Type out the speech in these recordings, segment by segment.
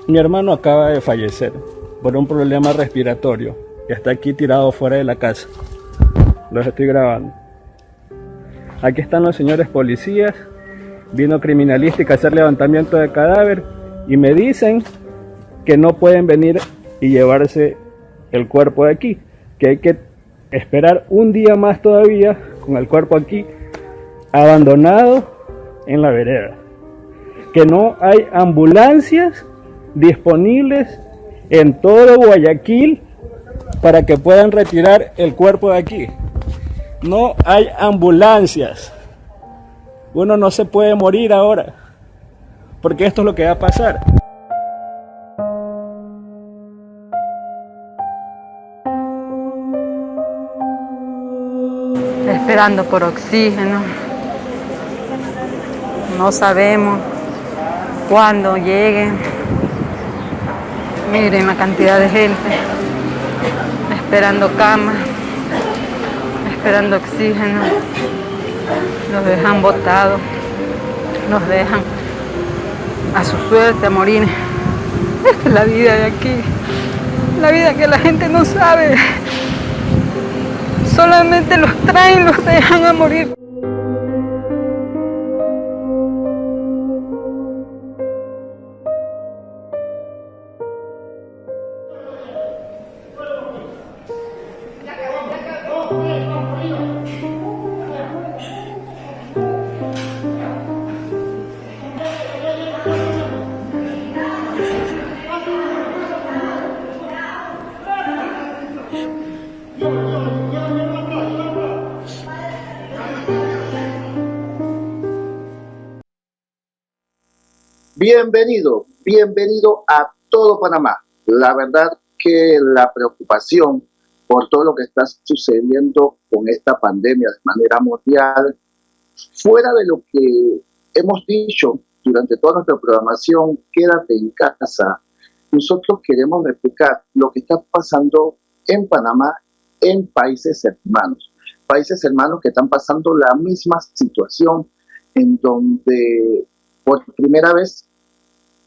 Mi hermano acaba de fallecer por un problema respiratorio y está aquí tirado fuera de la casa. Los estoy grabando. Aquí están los señores policías. Vino criminalística a hacer levantamiento de cadáver y me dicen que no pueden venir y llevarse el cuerpo de aquí, que hay que esperar un día más todavía con el cuerpo aquí abandonado en la vereda, que no hay ambulancias disponibles en todo Guayaquil para que puedan retirar el cuerpo de aquí. No hay ambulancias. Uno no se puede morir ahora, porque esto es lo que va a pasar. Esperando por oxígeno. No sabemos cuándo lleguen. Miren la cantidad de gente esperando camas, esperando oxígeno. Los dejan botados, los dejan a su suerte, a morir. Esta es la vida de aquí, la vida que la gente no sabe. Solamente los traen, los dejan a morir. Bienvenido a todo Panamá. La verdad que la preocupación por todo lo que está sucediendo con esta pandemia de manera mundial, fuera de lo que hemos dicho durante toda nuestra programación, quédate en casa, nosotros queremos replicar lo que está pasando en Panamá en países hermanos que están pasando la misma situación, en donde por primera vez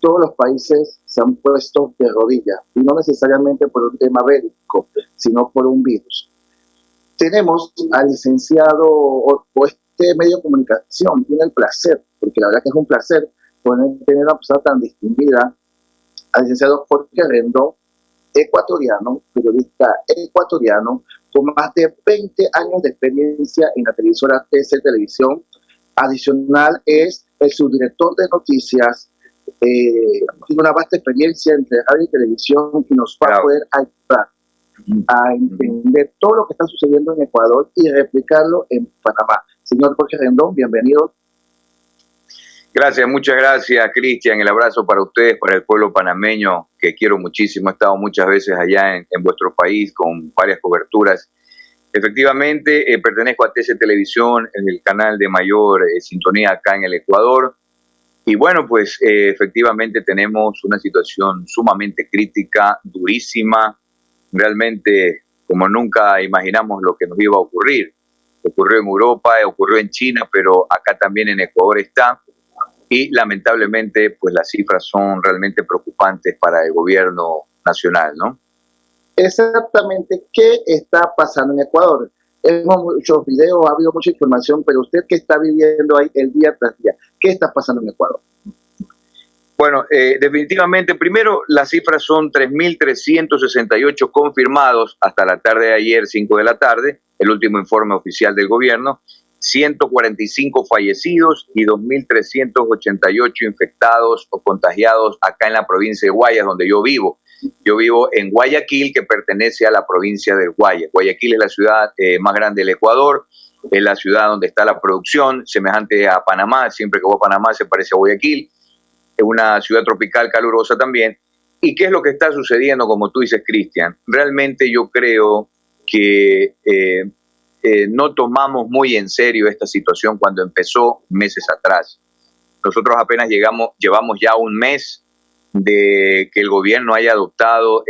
todos los países se han puesto de rodillas, y no necesariamente por un tema bélico, sino por un virus. Tenemos al licenciado o este medio de comunicación, tiene el placer, porque la verdad que es un placer poder tener una persona tan distinguida, al licenciado Jorge Rendón, ecuatoriano, periodista ecuatoriano, con más de 20 años de experiencia en la televisora TC Televisión. Adicional es el subdirector de noticias, tiene una vasta experiencia entre radio y televisión y nos va a poder ayudar a entender todo lo que está sucediendo en Ecuador y replicarlo en Panamá. Señor Jorge Rendón, bienvenido. Gracias, muchas gracias, Cristian. El abrazo para ustedes, para el pueblo panameño, que quiero muchísimo. He estado muchas veces allá en vuestro país con varias coberturas. Efectivamente, pertenezco a TC Televisión, en el canal de mayor sintonía acá en el Ecuador. Y bueno, pues efectivamente tenemos una situación sumamente crítica, durísima, realmente como nunca imaginamos lo que nos iba a ocurrir. Ocurrió en Europa, ocurrió en China, pero acá también en Ecuador está. Y lamentablemente, pues las cifras son realmente preocupantes para el gobierno nacional, ¿no? Exactamente, ¿qué está pasando en Ecuador? Hemos muchos videos, ha habido mucha información, pero usted que está viviendo ahí el día tras día, ¿qué está pasando en Ecuador? Bueno, definitivamente, primero, las cifras son 3.368 confirmados hasta la tarde de ayer, 5 de la tarde, el último informe oficial del gobierno, 145 fallecidos y 2.388 infectados o contagiados acá en la provincia de Guayas, donde yo vivo. Yo vivo en Guayaquil, que pertenece a la provincia del Guayas. Guayaquil es la ciudad más grande del Ecuador, es la ciudad donde está la producción, semejante a Panamá. Siempre que voy a Panamá se parece a Guayaquil. Es una ciudad tropical calurosa también. ¿Y qué es lo que está sucediendo, como tú dices, Cristian? Realmente yo creo que no tomamos muy en serio esta situación cuando empezó meses atrás. Nosotros apenas llevamos ya un mes de que el gobierno haya adoptado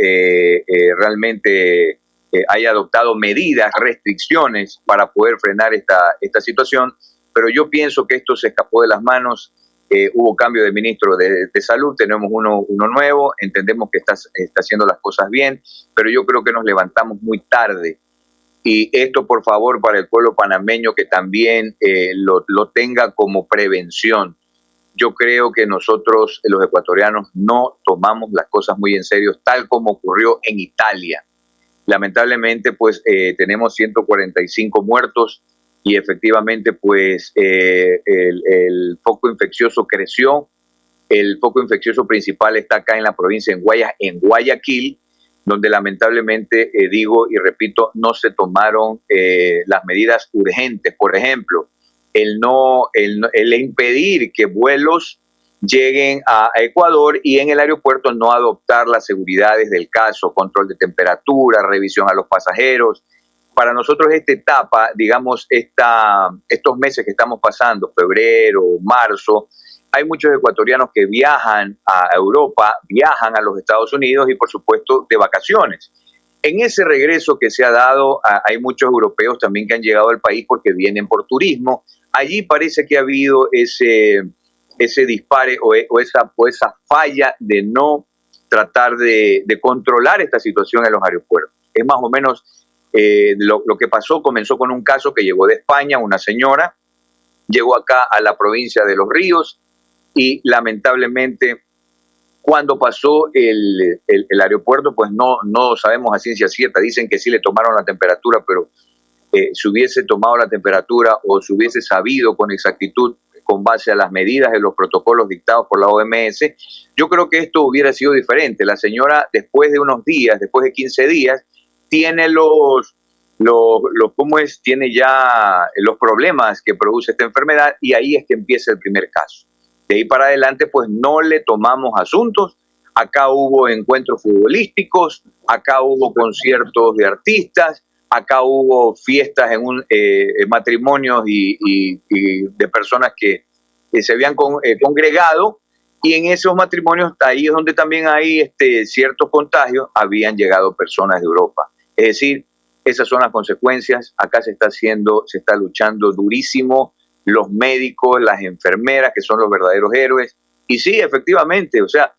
haya adoptado medidas, restricciones para poder frenar esta situación, pero yo pienso que esto se escapó de las manos hubo cambio de ministro de Salud, tenemos uno nuevo, entendemos que está haciendo las cosas bien, pero yo creo que nos levantamos muy tarde. Y esto, por favor, para el pueblo panameño, que también lo tenga como prevención. Yo creo que nosotros, los ecuatorianos, no tomamos las cosas muy en serio, tal como ocurrió en Italia. Lamentablemente, pues, tenemos 145 muertos y efectivamente, pues, el foco infeccioso creció. El foco infeccioso principal está acá en la provincia, en Guayaquil, donde lamentablemente, digo y repito, no se tomaron las medidas urgentes. Por ejemplo, el impedir que vuelos lleguen a Ecuador y en el aeropuerto no adoptar las seguridades del caso, control de temperatura, revisión a los pasajeros. Para nosotros esta etapa, digamos, estos meses que estamos pasando, febrero, marzo, hay muchos ecuatorianos que viajan a Europa, viajan a los Estados Unidos y, por supuesto, de vacaciones. En ese regreso que se ha dado, hay muchos europeos también que han llegado al país porque vienen por turismo. Allí parece que ha habido ese dispare o esa falla de no tratar de controlar esta situación en los aeropuertos. Es más o menos lo que pasó. Comenzó con un caso que llegó de España, una señora, llegó acá a la provincia de Los Ríos y lamentablemente cuando pasó el aeropuerto, pues no sabemos a ciencia cierta. Dicen que sí le tomaron la temperatura, pero si hubiese tomado la temperatura o si hubiese sabido con exactitud, con base a las medidas de los protocolos dictados por la OMS, yo creo que esto hubiera sido diferente. La señora, después de unos días, después de 15 días, tiene tiene ya los problemas que produce esta enfermedad y ahí es que empieza el primer caso. De ahí para adelante, pues no le tomamos asuntos. Acá hubo encuentros futbolísticos, acá hubo conciertos de artistas, acá hubo fiestas en matrimonios y de personas que se habían congregado, y en esos matrimonios, ahí es donde también hay ciertos contagios, habían llegado personas de Europa. Es decir, esas son las consecuencias. Acá se está luchando durísimo, los médicos, las enfermeras, que son los verdaderos héroes. Y sí, efectivamente, o sea,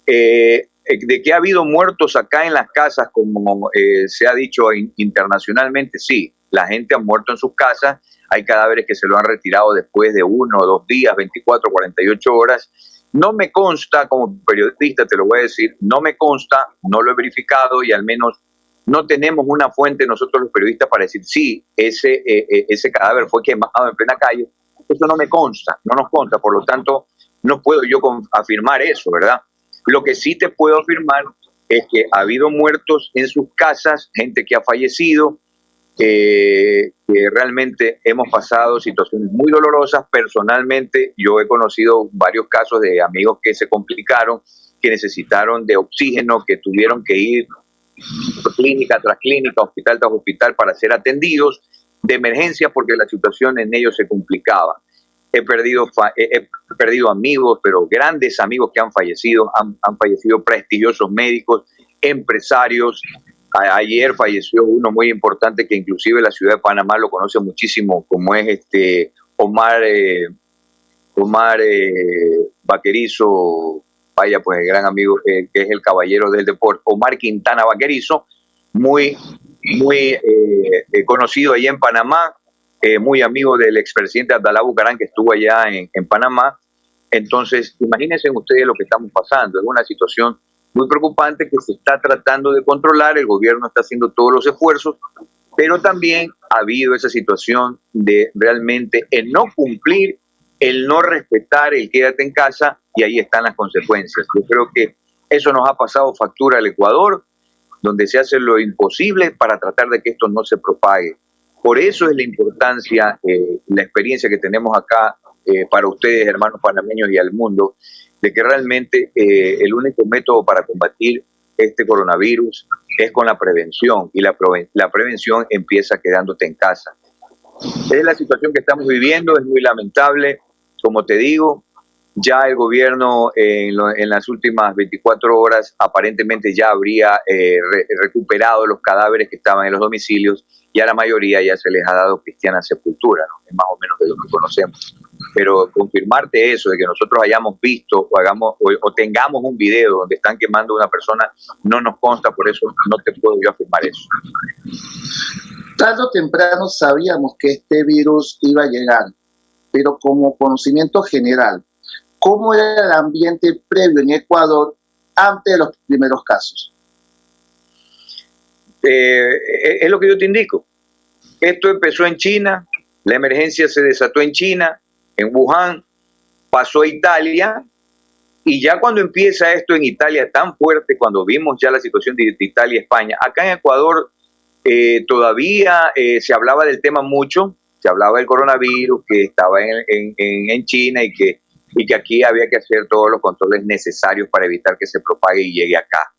de que ha habido muertos acá en las casas, como se ha dicho internacionalmente, sí, la gente ha muerto en sus casas, hay cadáveres que se lo han retirado después de 1 o 2 días, 24, 48 horas. No me consta, como periodista te lo voy a decir, no me consta, no lo he verificado y al menos no tenemos una fuente nosotros los periodistas para decir sí, ese cadáver fue quemado en plena calle. Eso no me consta, no nos consta, por lo tanto no puedo yo afirmar eso, ¿verdad? Lo que sí te puedo afirmar es que ha habido muertos en sus casas, gente que ha fallecido, que realmente hemos pasado situaciones muy dolorosas. Personalmente yo he conocido varios casos de amigos que se complicaron, que necesitaron de oxígeno, que tuvieron que ir clínica tras clínica, hospital tras hospital para ser atendidos de emergencia porque la situación en ellos se complicaba. He perdido amigos, pero grandes amigos que han fallecido prestigiosos médicos, empresarios. Ayer falleció uno muy importante que inclusive la ciudad de Panamá lo conoce muchísimo, como es Omar Vaquerizo, vaya pues el gran amigo que es el caballero del deporte, Omar Quintana Vaquerizo, muy conocido allá en Panamá, muy amigo del expresidente Abdalá Bucaram, que estuvo allá en Panamá. Entonces, imagínense ustedes lo que estamos pasando. Es una situación muy preocupante que se está tratando de controlar. El gobierno está haciendo todos los esfuerzos, pero también ha habido esa situación de realmente el no cumplir, el no respetar el quédate en casa, y ahí están las consecuencias. Yo creo que eso nos ha pasado factura al Ecuador, donde se hace lo imposible para tratar de que esto no se propague. Por eso es la importancia, la experiencia que tenemos acá para ustedes, hermanos panameños, y al mundo, de que realmente el único método para combatir este coronavirus es con la prevención, y la prevención empieza quedándote en casa. Es la situación que estamos viviendo, es muy lamentable. Como te digo, ya el gobierno en las últimas 24 horas aparentemente ya habría recuperado los cadáveres que estaban en los domicilios, y a la mayoría ya se les ha dado cristiana sepultura, ¿no? Es más o menos de lo que conocemos. pero confirmarte eso, de que nosotros hayamos visto o tengamos un video donde están quemando a una persona, no nos consta, por eso no te puedo yo afirmar eso. Tarde o temprano sabíamos que este virus iba a llegar, pero como conocimiento general, ¿cómo era el ambiente previo en Ecuador antes de los primeros casos? Es lo que yo te indico. Esto empezó en China, la emergencia se desató en China, en Wuhan, pasó a Italia, y ya cuando empieza esto en Italia tan fuerte, cuando vimos ya la situación de Italia y España, acá en Ecuador todavía se hablaba del tema mucho, se hablaba del coronavirus que estaba en China y que aquí había que hacer todos los controles necesarios para evitar que se propague y llegue acá.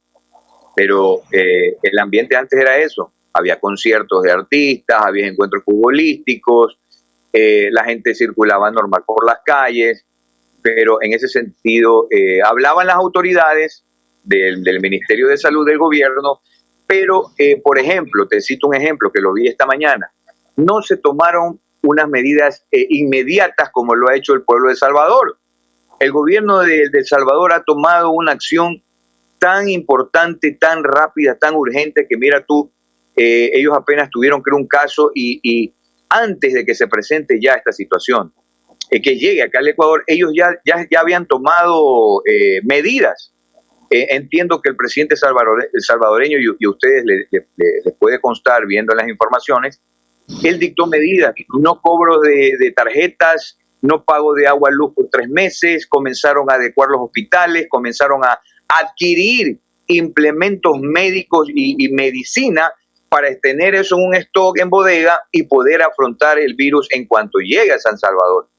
Pero el ambiente antes era eso, había conciertos de artistas, había encuentros futbolísticos, la gente circulaba normal por las calles, pero en ese sentido hablaban las autoridades del Ministerio de Salud del gobierno, pero por ejemplo, te cito un ejemplo que lo vi esta mañana, no se tomaron unas medidas inmediatas como lo ha hecho el pueblo de Salvador. El gobierno de El Salvador ha tomado una acción tan importante, tan rápida, tan urgente, que mira tú, ellos apenas tuvieron, creo, un caso y antes de que se presente ya esta situación, que llegue acá al Ecuador, ellos ya habían tomado medidas. Entiendo que el presidente salvadoreño, y a ustedes les puede constar viendo las informaciones, él dictó medidas, no cobro de tarjetas, no pago de agua y luz por 3 meses, comenzaron a adecuar los hospitales, comenzaron a adquirir implementos médicos y medicina para tener eso en un stock en bodega y poder afrontar el virus en cuanto llegue a San Salvador,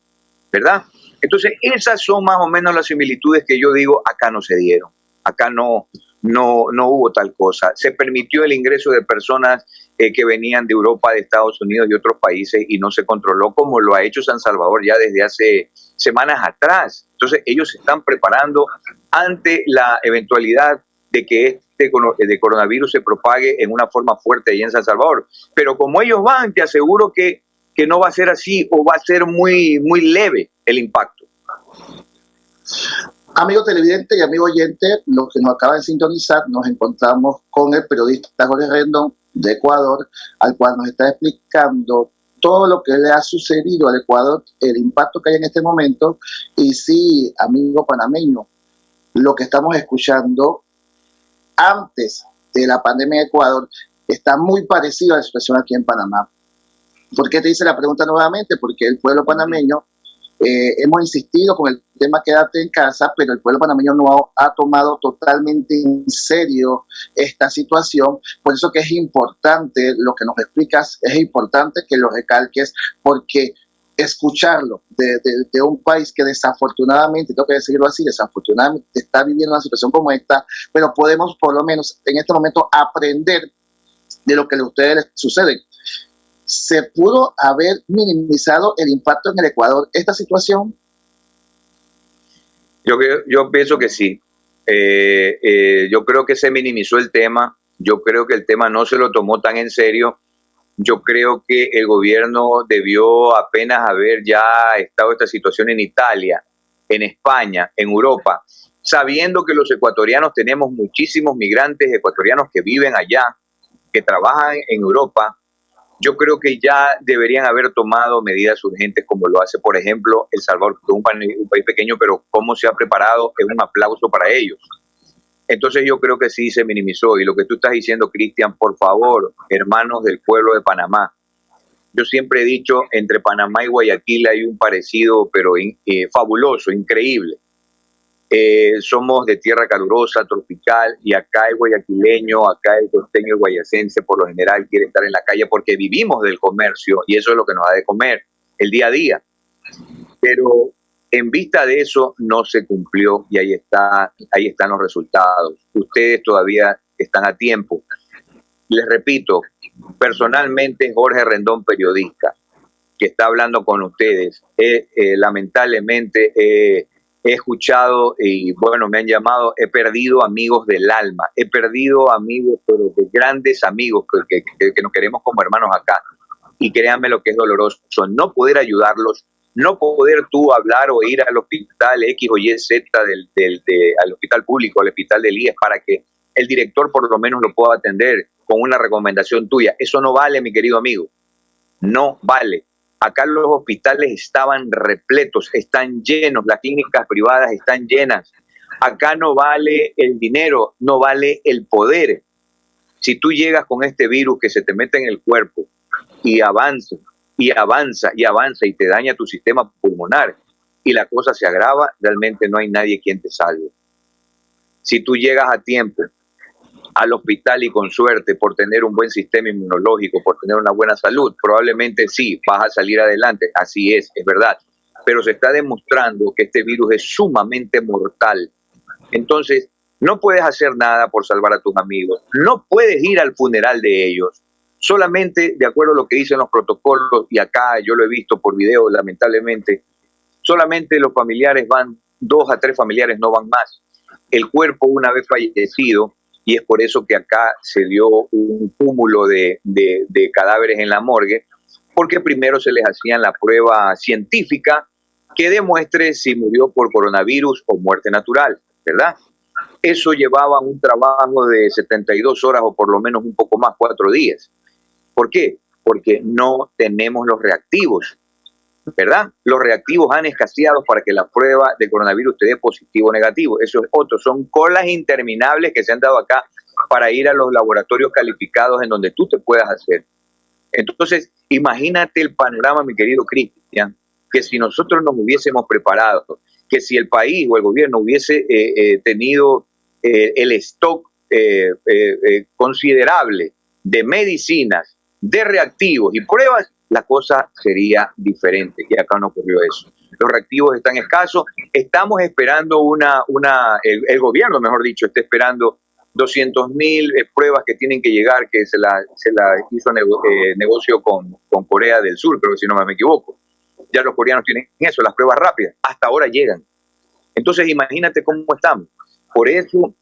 ¿verdad? Entonces, esas son más o menos las similitudes que yo digo, acá no se dieron, acá no hubo tal cosa. Se permitió el ingreso de personas que venían de Europa, de Estados Unidos y otros países y no se controló como lo ha hecho San Salvador ya desde hace semanas atrás. Entonces, ellos se están preparando ante la eventualidad de que de coronavirus se propague en una forma fuerte allá en San Salvador. Pero como ellos van, te aseguro que no va a ser así o va a ser muy, muy leve el impacto. Amigo televidente y amigo oyente, los que nos acaban de sintonizar, nos encontramos con el periodista Jorge Rendón de Ecuador, al cual nos está explicando todo lo que le ha sucedido al Ecuador, el impacto que hay en este momento. Y sí, amigo panameño, lo que estamos escuchando antes de la pandemia de Ecuador está muy parecido a la situación aquí en Panamá. ¿Por qué te hice la pregunta nuevamente? Porque el pueblo panameño, hemos insistido con el tema quédate en casa, pero el pueblo panameño no ha tomado totalmente en serio esta situación. Por eso que es importante lo que nos explicas, es importante que lo recalques, porque escucharlo de un país que desafortunadamente, tengo que decirlo así, desafortunadamente está viviendo una situación como esta, pero podemos por lo menos en este momento aprender de lo que a ustedes les sucede. ¿Se pudo haber minimizado el impacto en el Ecuador esta situación? Yo pienso que sí. Yo creo que se minimizó el tema. Yo creo que el tema no se lo tomó tan en serio. Yo creo que el gobierno debió apenas haber ya estado esta situación en Italia, en España, en Europa, sabiendo que los ecuatorianos tenemos muchísimos migrantes ecuatorianos que viven allá, que trabajan en Europa. Yo creo que ya deberían haber tomado medidas urgentes como lo hace, por ejemplo, El Salvador, que es un país pequeño, pero cómo se ha preparado es un aplauso para ellos. Entonces yo creo que sí se minimizó. Y lo que tú estás diciendo, Cristian, por favor, hermanos del pueblo de Panamá, yo siempre he dicho, entre Panamá y Guayaquil hay un parecido, pero fabuloso, increíble. Somos de tierra calurosa, tropical, y acá el guayaquileño, acá el costeño, el guayacense, por lo general quiere estar en la calle porque vivimos del comercio y eso es lo que nos da de comer el día a día. Pero en vista de eso no se cumplió y ahí están los resultados. Ustedes todavía están a tiempo. Les repito, personalmente Jorge Rendón, periodista, que está hablando con ustedes, lamentablemente he escuchado y bueno, me han llamado, he perdido amigos del alma, he perdido amigos, pero de grandes amigos que nos queremos como hermanos acá. Y créanme lo que es doloroso, no poder ayudarlos, no poder tú hablar o ir al hospital X o Y, Z, al hospital público, al hospital del IES, para que el director por lo menos lo pueda atender con una recomendación tuya. Eso no vale, mi querido amigo. No vale. Acá los hospitales estaban repletos, están llenos, las clínicas privadas están llenas. Acá no vale el dinero, no vale el poder. Si tú llegas con este virus que se te mete en el cuerpo y avanza, y avanza, y avanza, y te daña tu sistema pulmonar, y la cosa se agrava, realmente no hay nadie quien te salve. Si tú llegas a tiempo al hospital y con suerte, por tener un buen sistema inmunológico, por tener una buena salud, probablemente sí, vas a salir adelante, así es verdad. Pero se está demostrando que este virus es sumamente mortal. Entonces, no puedes hacer nada por salvar a tus amigos, no puedes ir al funeral de ellos, solamente de acuerdo a lo que dicen los protocolos, y acá yo lo he visto por video, lamentablemente, solamente los familiares van, 2 a 3 familiares no van más. El cuerpo, una vez fallecido, y es por eso que acá se dio un cúmulo de cadáveres en la morgue, porque primero se les hacían la prueba científica que demuestre si murió por coronavirus o muerte natural, ¿verdad? Eso llevaba un trabajo de 72 horas o por lo menos un poco más, 4 días. ¿Por qué? Porque no tenemos los reactivos, ¿verdad? Los reactivos han escaseado para que la prueba de coronavirus te dé positivo o negativo. Eso es otro, son colas interminables que se han dado acá para ir a los laboratorios calificados en donde tú te puedas hacer. Entonces, imagínate el panorama, mi querido Cristian, que si nosotros nos hubiésemos preparado, que si el país o el gobierno hubiese tenido el stock considerable de medicinas, de reactivos y pruebas, la cosa sería diferente, y acá no ocurrió eso. Los reactivos están escasos, estamos esperando el gobierno, mejor dicho, está esperando 200.000 pruebas que tienen que llegar, que se la hizo negocio con Corea del Sur, creo que si no me equivoco. Ya los coreanos tienen eso, las pruebas rápidas, hasta ahora llegan. Entonces imagínate cómo estamos. Por eso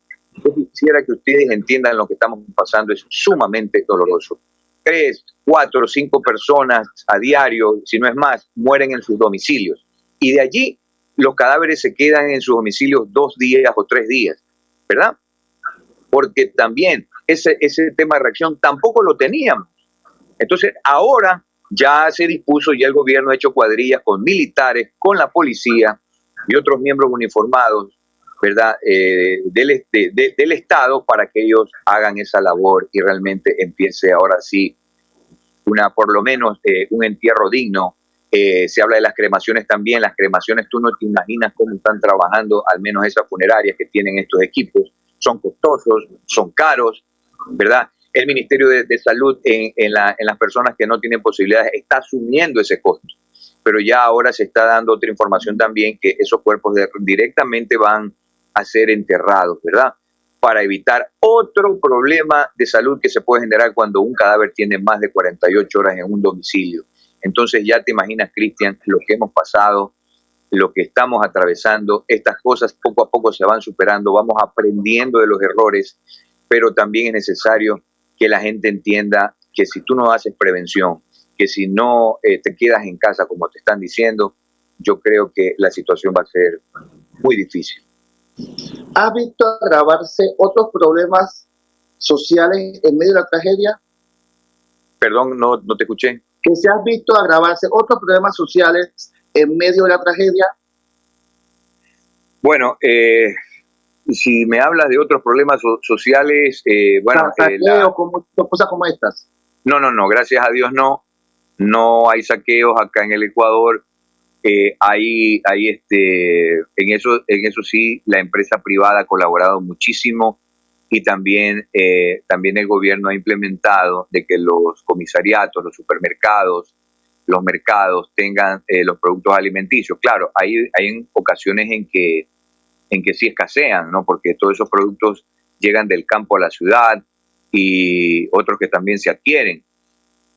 yo quisiera que ustedes entiendan lo que estamos pasando, es sumamente doloroso. 3, 4, 5 personas a diario, si no es más, mueren en sus domicilios. Y de allí los cadáveres se quedan en sus domicilios 2 días o 3 días, ¿verdad? Porque también ese tema de reacción tampoco lo teníamos. Entonces ahora ya se dispuso, ya el gobierno ha hecho cuadrillas con militares, con la policía y otros miembros uniformados, ¿verdad? Del Estado, para que ellos hagan esa labor y realmente empiece ahora sí por lo menos un entierro digno. Se habla de las cremaciones también. Las cremaciones, tú no te imaginas cómo están trabajando, al menos esas funerarias que tienen estos equipos. Son costosos, son caros, ¿verdad? El Ministerio de Salud en las personas que no tienen posibilidades está asumiendo ese costo. Pero ya ahora se está dando otra información también, que esos cuerpos directamente van a ser enterrados, ¿verdad? Para evitar otro problema de salud que se puede generar cuando un cadáver tiene más de 48 horas en un domicilio. Entonces ya te imaginas, Cristian, lo que hemos pasado, lo que estamos atravesando. Estas cosas poco a poco se van superando, vamos aprendiendo de los errores, pero también es necesario que la gente entienda que si tú no haces prevención, que si no te quedas en casa como te están diciendo, yo creo que la situación va a ser muy difícil. ¿Has visto agravarse otros problemas sociales en medio de la tragedia? Perdón, no te escuché. ¿Que se han visto agravarse otros problemas sociales en medio de la tragedia? Bueno, si me hablas de otros problemas sociales, bueno... cosas como estas. No, gracias a Dios no hay saqueos acá en el Ecuador. En eso sí, la empresa privada ha colaborado muchísimo, y también el gobierno ha implementado de que los comisariatos, los supermercados, los mercados tengan los productos alimenticios. Claro, hay en ocasiones en que sí escasean, ¿no? Porque todos esos productos llegan del campo a la ciudad, y otros que también se adquieren.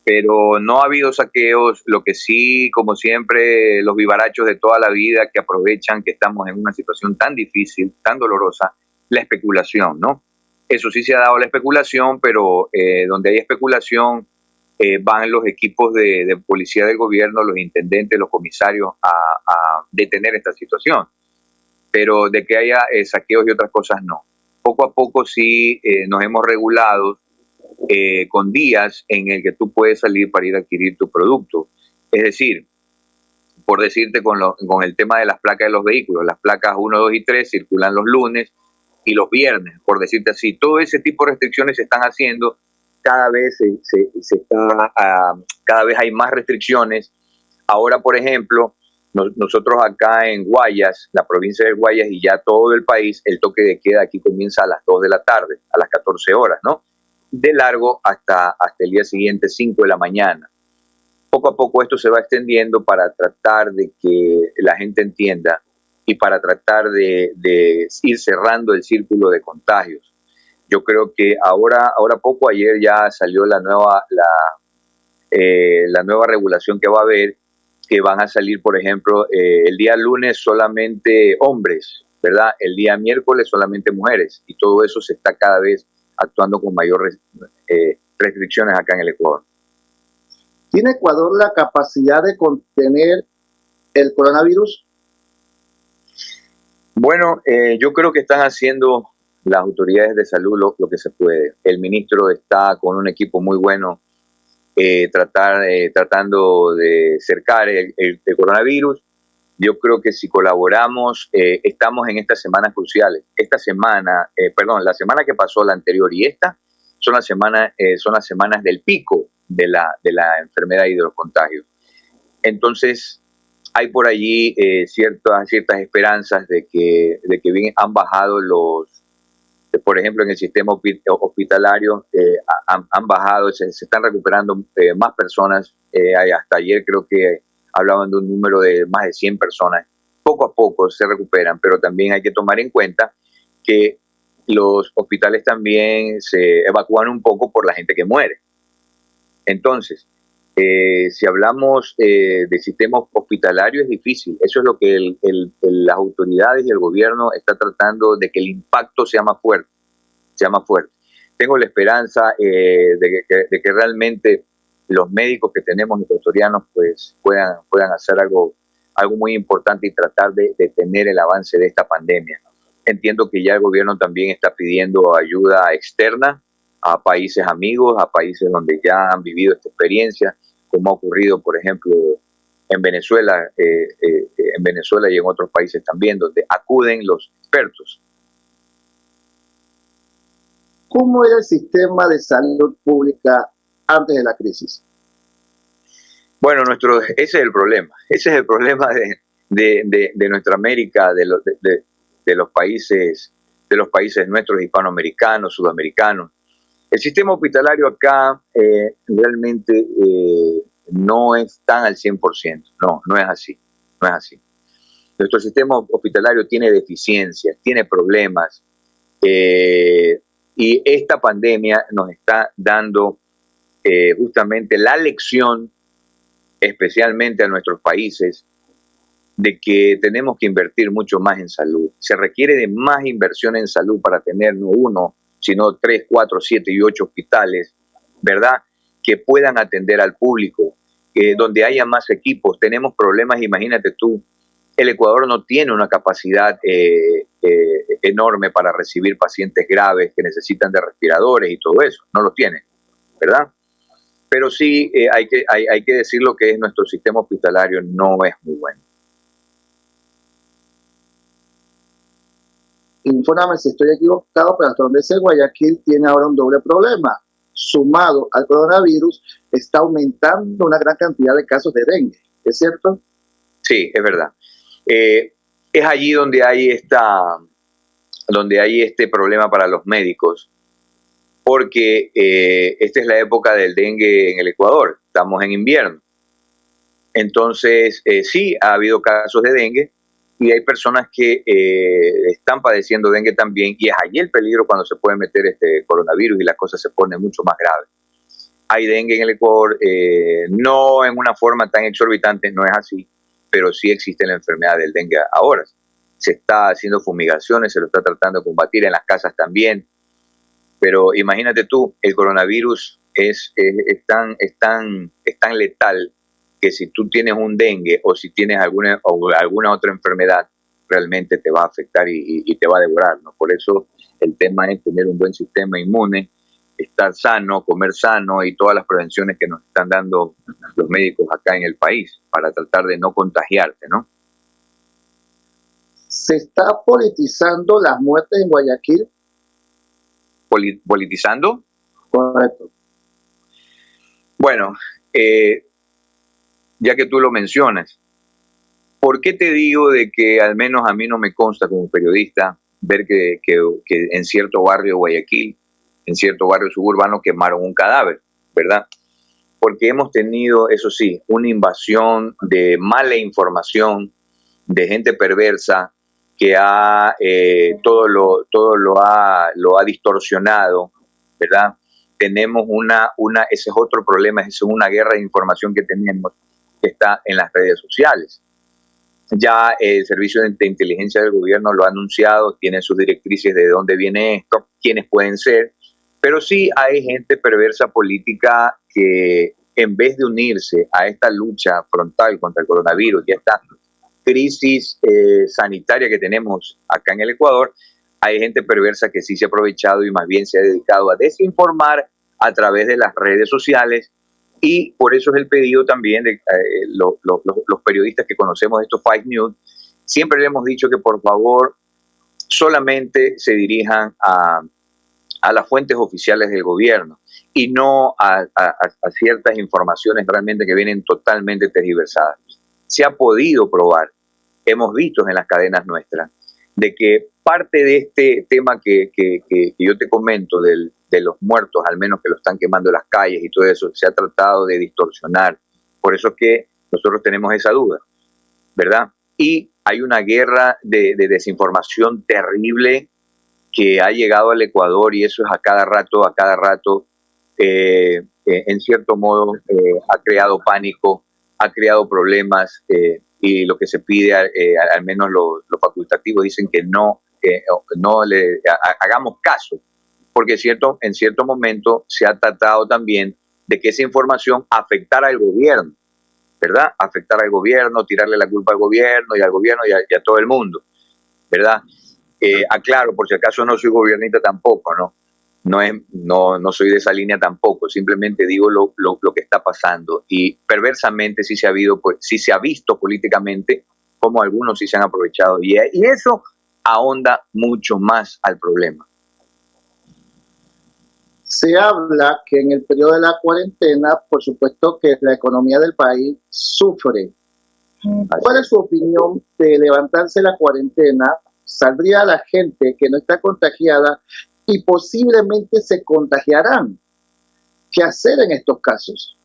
Pero no ha habido saqueos. Lo que sí, como siempre, los vivarachos de toda la vida que aprovechan que estamos en una situación tan difícil, tan dolorosa, la especulación, ¿no? Eso sí se ha dado, la especulación, pero donde hay especulación van los equipos de policía del gobierno, los intendentes, los comisarios a detener esta situación. Pero de que haya saqueos y otras cosas, no. Poco a poco sí nos hemos regulado con días en el que tú puedes salir para ir a adquirir tu producto. Es decir, por decirte con el tema de las placas de los vehículos, las placas 1, 2 y 3 circulan los lunes y los viernes, por decirte así. Todo ese tipo de restricciones se están haciendo, cada vez cada vez hay más restricciones. Ahora, por ejemplo, nosotros acá en Guayas, la provincia de Guayas y ya todo el país, el toque de queda aquí comienza a las 2 de la tarde, a las 14 horas, ¿no? De largo hasta el día siguiente, 5 de la mañana. Poco a poco esto se va extendiendo para tratar de que la gente entienda y para tratar de ir cerrando el círculo de contagios. Yo creo que ahora poco, ayer ya salió la nueva regulación que va a haber, que van a salir, por ejemplo, el día lunes solamente hombres, ¿verdad? El día miércoles solamente mujeres, y todo eso se está cada vez actuando con mayor restricciones acá en el Ecuador. ¿Tiene Ecuador la capacidad de contener el coronavirus? Bueno, yo creo que están haciendo las autoridades de salud lo que se puede. El ministro está con un equipo muy bueno tratando de cercar el coronavirus. Yo creo que si colaboramos, estamos en estas semanas cruciales. Esta semana, la semana que pasó, la anterior y esta, son las semanas del pico de la enfermedad y de los contagios. Entonces, hay por allí ciertas esperanzas de que bien han bajado por ejemplo, en el sistema hospitalario han bajado, se están recuperando más personas. Hasta ayer creo que hablaban de un número de más de 100 personas. Poco a poco se recuperan, pero también hay que tomar en cuenta que los hospitales también se evacúan un poco por la gente que muere. Entonces, si hablamos de sistema hospitalario, es difícil. Eso es lo que las autoridades y el gobierno está tratando de que el impacto sea más fuerte. Tengo la esperanza de que realmente los médicos que tenemos ecuatorianos pues puedan hacer algo muy importante y tratar de detener el avance de esta pandemia. Entiendo que ya el gobierno también está pidiendo ayuda externa a países amigos, a países donde ya han vivido esta experiencia, como ha ocurrido, por ejemplo, en Venezuela y en otros países también, donde acuden los expertos. ¿Cómo era el sistema de salud pública antes de la crisis? Bueno, ese es el problema. Ese es el problema de nuestra América, de los países nuestros hispanoamericanos, sudamericanos. El sistema hospitalario acá realmente no es tan al 100%. No es así. Nuestro sistema hospitalario tiene deficiencias, tiene problemas. Y esta pandemia nos está dando justamente la lección, especialmente a nuestros países, de que tenemos que invertir mucho más en salud. Se requiere de más inversión en salud para tener no uno, sino 3, 4, 7 y 8 hospitales, ¿verdad?, que puedan atender al público, donde haya más equipos. Tenemos problemas, imagínate tú, el Ecuador no tiene una capacidad enorme para recibir pacientes graves que necesitan de respiradores y todo eso, no lo tiene, ¿verdad? Pero sí hay que decir lo que es nuestro sistema hospitalario, no es muy bueno. Infórmame si estoy equivocado, pero hasta donde sé, Guayaquil tiene ahora un doble problema. Sumado al coronavirus, está aumentando una gran cantidad de casos de dengue, ¿es cierto? Sí, es verdad. Es allí donde hay este problema para los médicos, porque esta es la época del dengue en el Ecuador, estamos en invierno. Entonces, sí, ha habido casos de dengue y hay personas que están padeciendo dengue también, y es allí el peligro cuando se puede meter este coronavirus y las cosas se ponen mucho más graves. Hay dengue en el Ecuador, no en una forma tan exorbitante, no es así, pero sí existe la enfermedad del dengue ahora. Se está haciendo fumigaciones, se lo está tratando de combatir en las casas también. Pero imagínate tú, el coronavirus es tan letal que si tú tienes un dengue o si tienes alguna otra enfermedad, realmente te va a afectar y te va a devorar, ¿no? Por eso el tema es tener un buen sistema inmune, estar sano, comer sano y todas las prevenciones que nos están dando los médicos acá en el país para tratar de no contagiarte, ¿no? ¿Se está politizando las muertes en Guayaquil? ¿Politizando? Correcto. Bueno, ya que tú lo mencionas, ¿por qué te digo de que al menos a mí no me consta como periodista ver que en cierto barrio de Guayaquil, en cierto barrio suburbano, quemaron un cadáver, ¿verdad? Porque hemos tenido, eso sí, una invasión de mala información, de gente perversa que todo lo ha distorsionado, ¿verdad? Tenemos ese es otro problema, esa es una guerra de información que tenemos, que está en las redes sociales. Ya el Servicio de Inteligencia del Gobierno lo ha anunciado, tiene sus directrices de dónde viene esto, quiénes pueden ser, pero sí hay gente perversa política que en vez de unirse a esta lucha frontal contra el coronavirus y a esta crisis sanitaria que tenemos acá en el Ecuador, hay gente perversa que sí se ha aprovechado y más bien se ha dedicado a desinformar a través de las redes sociales. Y por eso es el pedido también de los periodistas que conocemos estos fake news. Siempre le hemos dicho que por favor solamente se dirijan a las fuentes oficiales del gobierno y no a ciertas informaciones realmente que vienen totalmente tergiversadas. Se ha podido probar, hemos visto en las cadenas nuestras, de que parte de este tema que yo te comento de los muertos, al menos que lo están quemando en las calles y todo eso, se ha tratado de distorsionar. Por eso es que nosotros tenemos esa duda, ¿verdad? Y hay una guerra de desinformación terrible que ha llegado al Ecuador y eso es a cada rato, en cierto modo, ha creado pánico, ha creado problemas y lo que se pide, al menos los facultativos dicen que no le hagamos caso, porque en cierto momento se ha tratado también de que esa información afectara al gobierno, ¿verdad? Afectar al gobierno, tirarle la culpa al gobierno y a todo el mundo, ¿verdad? Aclaro, por si acaso no soy gobernista tampoco, ¿no? No soy de esa línea tampoco, simplemente digo lo que está pasando y perversamente sí se ha visto políticamente como algunos sí se han aprovechado y eso ahonda mucho más al problema. Se habla que en el periodo de la cuarentena, por supuesto que la economía del país sufre. ¿Cuál es su opinión de levantarse la cuarentena? ¿Saldría la gente que no está contagiada y posiblemente se contagiarán? ¿Qué hacer en estos casos?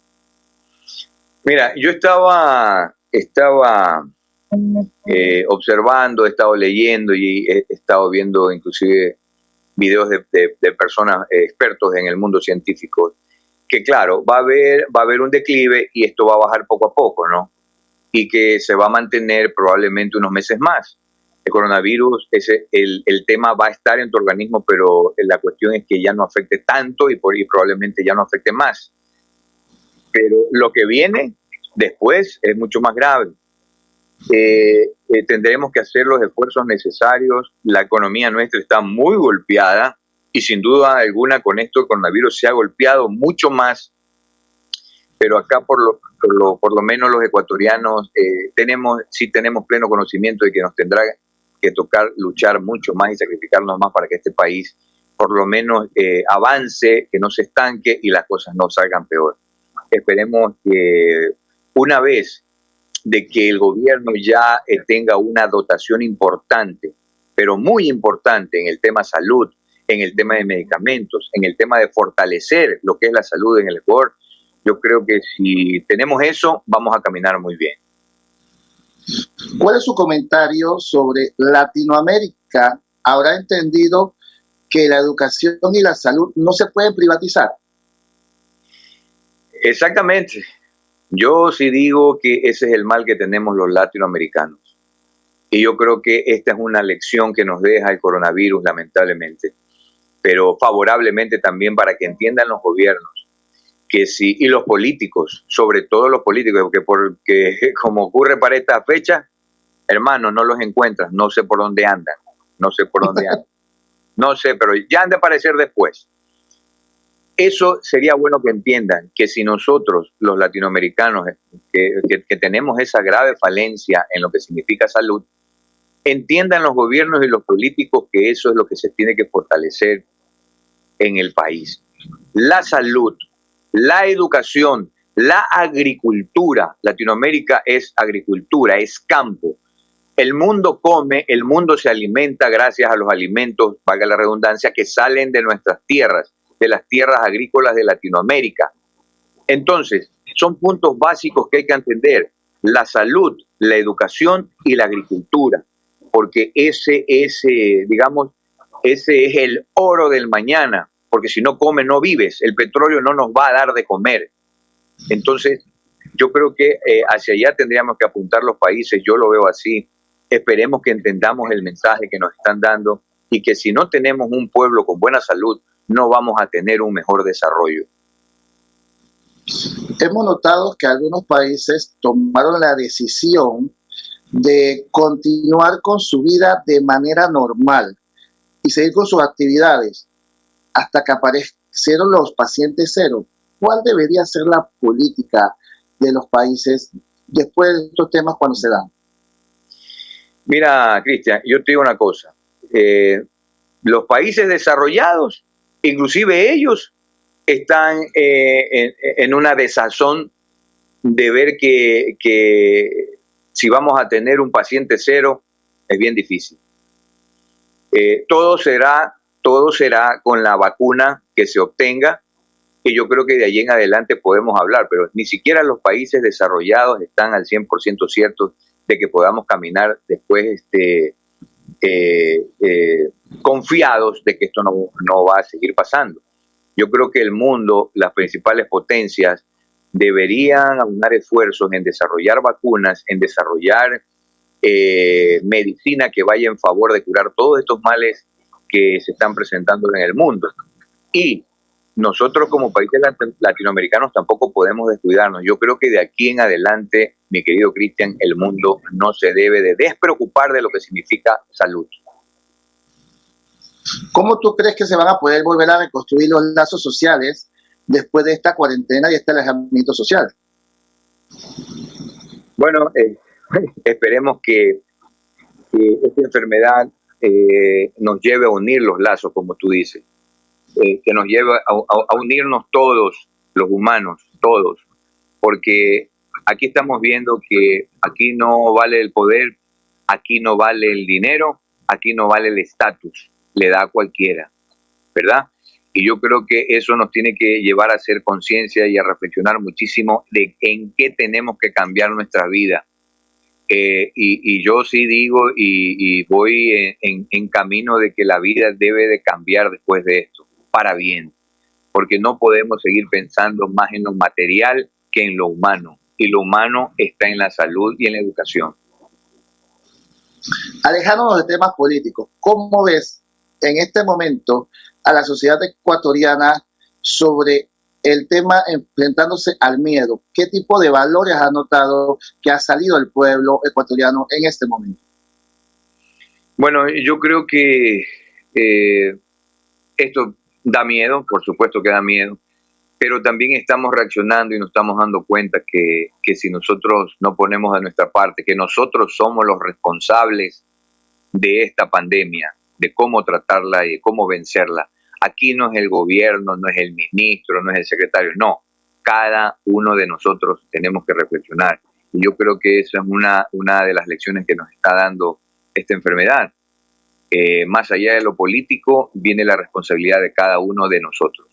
Mira, yo estaba observando, he estado leyendo y he estado viendo inclusive videos de personas expertos en el mundo científico, que claro, va a haber un declive y esto va a bajar poco a poco, ¿no? Y que se va a mantener probablemente unos meses más. El coronavirus, el tema va a estar en tu organismo, pero la cuestión es que ya no afecte tanto y probablemente ya no afecte más. Pero lo que viene después es mucho más grave. Tendremos que hacer los esfuerzos necesarios. La economía nuestra está muy golpeada y sin duda alguna con esto el coronavirus se ha golpeado mucho más. Pero acá por lo menos los ecuatorianos sí tenemos pleno conocimiento de que nos tendrá que tocar luchar mucho más y sacrificarnos más para que este país por lo menos avance, que no se estanque y las cosas no salgan peor. Esperemos que una vez de que el gobierno ya tenga una dotación importante, pero muy importante en el tema salud, en el tema de medicamentos, en el tema de fortalecer lo que es la salud en el Ecuador, yo creo que si tenemos eso, vamos a caminar muy bien. ¿Cuál es su comentario sobre Latinoamérica? ¿Habrá entendido que la educación y la salud no se pueden privatizar? Exactamente. Yo sí digo que ese es el mal que tenemos los latinoamericanos. Y yo creo que esta es una lección que nos deja el coronavirus, lamentablemente, pero favorablemente también para que entiendan los gobiernos que sí, y los políticos, sobre todo los políticos, porque como ocurre para esta fecha, hermanos, no los encuentras, no sé por dónde andan, no sé por dónde andan, no sé, pero ya han de aparecer después. Eso sería bueno que entiendan, que si nosotros, los latinoamericanos, que tenemos esa grave falencia en lo que significa salud, entiendan los gobiernos y los políticos que eso es lo que se tiene que fortalecer en el país. La salud, la educación, la agricultura. Latinoamérica es agricultura, es campo. El mundo come, el mundo se alimenta gracias a los alimentos, valga la redundancia, que salen de nuestras tierras, de las tierras agrícolas de Latinoamérica. Entonces, son puntos básicos que hay que entender: la salud, la educación y la agricultura, porque ese es el oro del mañana, porque si no comes no vives, el petróleo no nos va a dar de comer. Entonces, yo creo que hacia allá tendríamos que apuntar los países, yo lo veo así. Esperemos que entendamos el mensaje que nos están dando y que si no tenemos un pueblo con buena salud, no vamos a tener un mejor desarrollo. Hemos notado que algunos países tomaron la decisión de continuar con su vida de manera normal y seguir con sus actividades hasta que aparecieron los pacientes cero. ¿Cuál debería ser la política de los países después de estos temas cuando se dan? Mira, Cristian, yo te digo una cosa. Los países desarrollados, inclusive ellos, están en una desazón de ver que si vamos a tener un paciente cero es bien difícil. Todo será con la vacuna que se obtenga, y yo creo que de allí en adelante podemos hablar, pero ni siquiera los países desarrollados están al 100% ciertos de que podamos caminar después confiados de que esto no va a seguir pasando. Yo creo que el mundo, las principales potencias, deberían aunar esfuerzos en desarrollar vacunas, en desarrollar medicina que vaya en favor de curar todos estos males que se están presentando en el mundo. Y nosotros como países latinoamericanos tampoco podemos descuidarnos. Yo creo que de aquí en adelante, mi querido Cristian, el mundo no se debe de despreocupar de lo que significa salud. ¿Cómo tú crees que se van a poder volver a reconstruir los lazos sociales después de esta cuarentena y este alejamiento social? Bueno, esperemos que esta enfermedad nos lleve a unir los lazos, como tú dices, que nos lleve a unirnos todos, los humanos, todos, porque aquí estamos viendo que aquí no vale el poder, aquí no vale el dinero, aquí no vale el estatus, le da a cualquiera, ¿verdad? Y yo creo que eso nos tiene que llevar a hacer conciencia y a reflexionar muchísimo de en qué tenemos que cambiar nuestra vida. Y yo sí digo y voy en camino de que la vida debe de cambiar después de esto, para bien, porque no podemos seguir pensando más en lo material que en lo humano, y lo humano está en la salud y en la educación. Alejándonos de temas políticos, ¿cómo ves en este momento a la sociedad ecuatoriana sobre el tema enfrentándose al miedo? ¿Qué tipo de valores has notado que ha salido el pueblo ecuatoriano en este momento? Bueno, yo creo que esto da miedo, por supuesto que da miedo, pero también estamos reaccionando y nos estamos dando cuenta que si nosotros no ponemos de nuestra parte, que nosotros somos los responsables de esta pandemia, de cómo tratarla y de cómo vencerla. Aquí no es el gobierno, no es el ministro, no es el secretario, no. Cada uno de nosotros tenemos que reflexionar. Y yo creo que esa es una de las lecciones que nos está dando esta enfermedad. Más allá de lo político, viene la responsabilidad de cada uno de nosotros.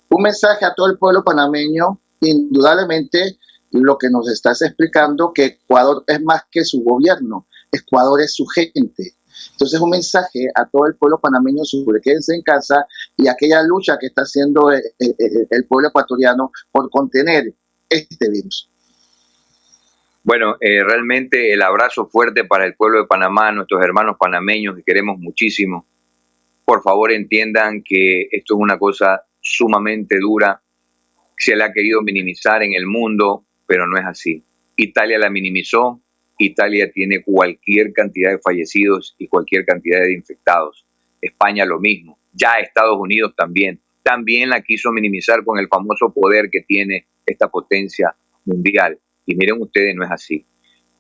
Un mensaje a todo el pueblo panameño, indudablemente lo que nos estás explicando, que Ecuador es más que su gobierno, Ecuador es su gente. Entonces un mensaje a todo el pueblo panameño sobre quédense en casa y aquella lucha que está haciendo el pueblo ecuatoriano por contener este virus. Bueno, realmente el abrazo fuerte para el pueblo de Panamá, nuestros hermanos panameños que queremos muchísimo. Por favor entiendan que esto es una cosa sumamente dura, se la ha querido minimizar en el mundo, pero no es así. Italia la minimizó, Italia tiene cualquier cantidad de fallecidos y cualquier cantidad de infectados. España lo mismo, ya Estados Unidos también la quiso minimizar con el famoso poder que tiene esta potencia mundial. Y miren ustedes, no es así.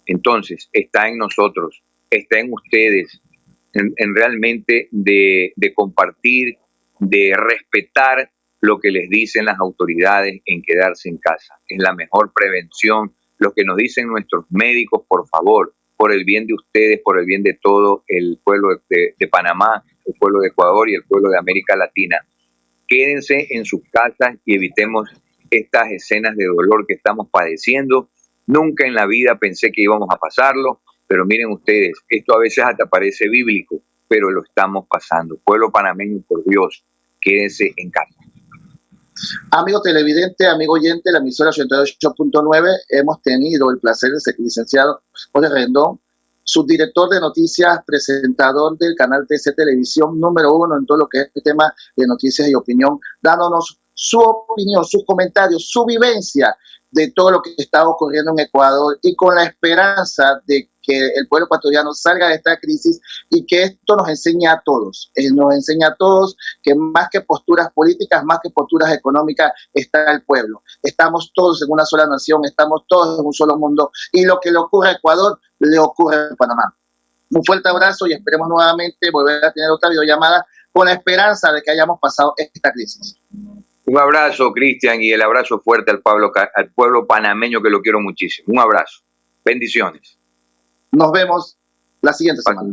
Entonces, está en nosotros, está en ustedes, en realmente de compartir, de respetar lo que les dicen las autoridades en quedarse en casa. Es la mejor prevención. Lo que nos dicen nuestros médicos, por favor, por el bien de ustedes, por el bien de todo el pueblo de Panamá, el pueblo de Ecuador y el pueblo de América Latina. Quédense en sus casas y evitemos estas escenas de dolor que estamos padeciendo. Nunca en la vida pensé que íbamos a pasarlo, pero miren ustedes, esto a veces hasta parece bíblico, pero lo estamos pasando. Pueblo panameño, por Dios, quédense en casa. Amigo televidente, amigo oyente, la emisora 88.9, hemos tenido el placer de ser licenciado Jorge Rendón, subdirector de noticias, presentador del canal TC Televisión, número 1 en todo lo que es este tema de noticias y opinión, dándonos su opinión, sus comentarios, su vivencia de todo lo que está ocurriendo en Ecuador y con la esperanza de que el pueblo ecuatoriano salga de esta crisis y que esto nos enseñe a todos, que más que posturas políticas, más que posturas económicas, está el pueblo. Estamos todos en una sola nación, estamos todos en un solo mundo y lo que le ocurre a Ecuador, le ocurre a Panamá. Un fuerte abrazo y esperemos nuevamente volver a tener otra videollamada con la esperanza de que hayamos pasado esta crisis. Un abrazo, Cristian, y el abrazo fuerte al pueblo panameño, que lo quiero muchísimo. Un abrazo. Bendiciones. Nos vemos la siguiente semana.